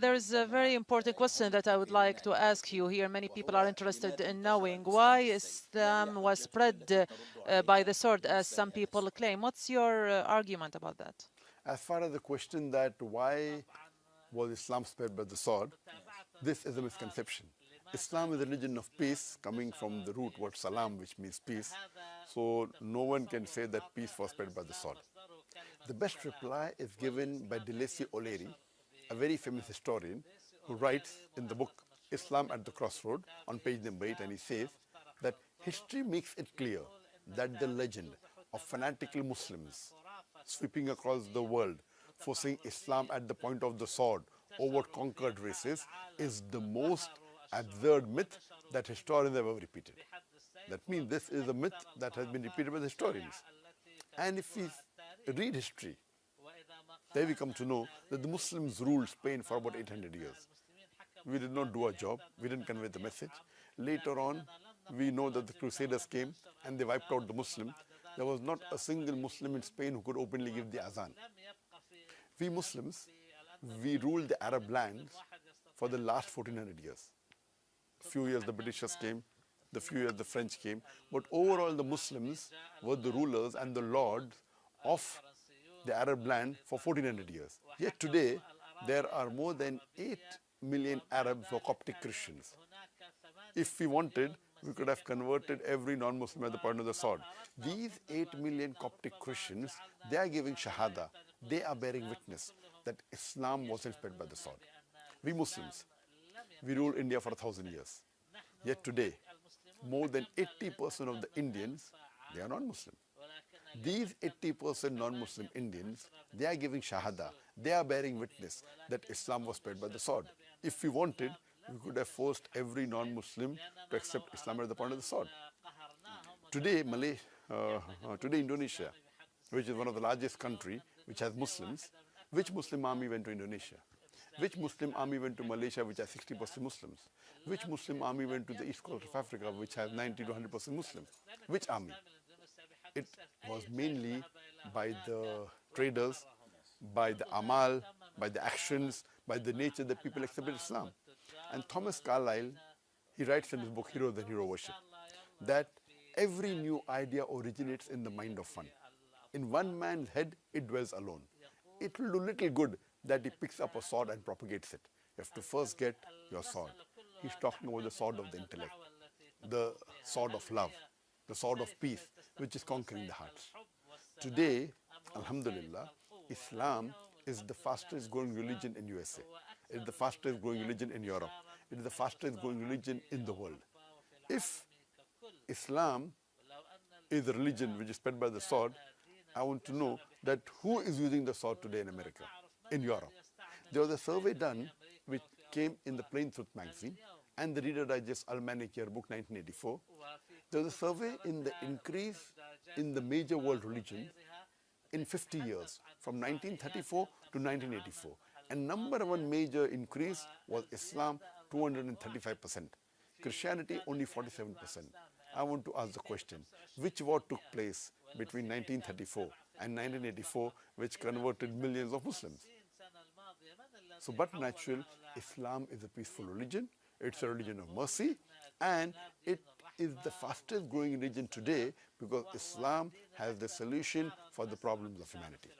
There is a very important question that I would like to ask you here. Many people are interested in knowing why Islam was spread by the sword, as some people claim. What's your argument about that? As far as the question that why was Islam spread by the sword, this is a misconception. Islam is a religion of peace, coming from the root word salam, which means peace. So no one can say that peace was spread by the sword. The best reply is given by Deleuze O'Leary, a very famous historian, who writes in the book Islam at the Crossroad on page number 8, and he says that history makes it clear that the legend of fanatical Muslims sweeping across the world, forcing Islam at the point of the sword over conquered races, is the most absurd myth that historians have ever repeated. That means this is a myth that has been repeated by the historians. And if we read history, there we come to know that the Muslims ruled Spain for about 800 years. We did not do our job, we didn't convey the message. Later on, we know that the Crusaders came and they wiped out the Muslims. There was not a single Muslim in Spain who could openly give the azan. We Muslims, we ruled the Arab lands for the last 1400 years. A few years the Britishers came, the few years the French came, but overall the Muslims were the rulers and the lords of the Arab land for 1400 years. Yet today, there are more than 8 million Arabs or Coptic Christians. If we wanted, we could have converted every non-Muslim at the point of the sword. These 8 million Coptic Christians, they are giving shahada. They are bearing witness that Islam wasn't spread by the sword. We Muslims, we ruled India for 1,000 years. Yet today, more than 80% of the Indians, they are non-Muslim. These 80% non-Muslim Indians, they are giving shahada. They are bearing witness that Islam was spread by the sword. If we wanted, we could have forced every non-Muslim to accept Islam at the point of the sword. Today, today Indonesia, which is one of the largest countries which has Muslims, which Muslim army went to Indonesia? Which Muslim army went to Malaysia, which has 60% Muslims? Which Muslim army went to the east coast of Africa, which has 90 to 100% Muslims? Which army? It was mainly by the traders, by the amal, by the actions, by the nature that people accepted Islam. And Thomas Carlyle, he writes in his book Heroes and Hero Worship, that every new idea originates in the mind of one. In one man's head, it dwells alone. It will do little good that he picks up a sword and propagates it. You have to first get your sword. He's talking about the sword of the intellect, the sword of love, the sword of peace, which is conquering the hearts. Today, alhamdulillah, Islam is the fastest growing religion in USA. It is the fastest growing religion in Europe. It is the fastest growing religion in the world. If Islam is a religion which is spread by the sword, I want to know that who is using the sword today in America, in Europe. There was a survey done which came in the Plain Truth magazine and the Reader Digest Almanac Yearbook 1984. There was a survey in the increase in the major world religions in 50 years, from 1934 to 1984. And number one major increase was Islam, 235%. Christianity, only 47%. I want to ask the question, which war took place between 1934 and 1984, which converted millions of Muslims? So, but natural, Islam is a peaceful religion. It's a religion of mercy, and it is the fastest growing religion today because Islam has the solution for the problems of humanity.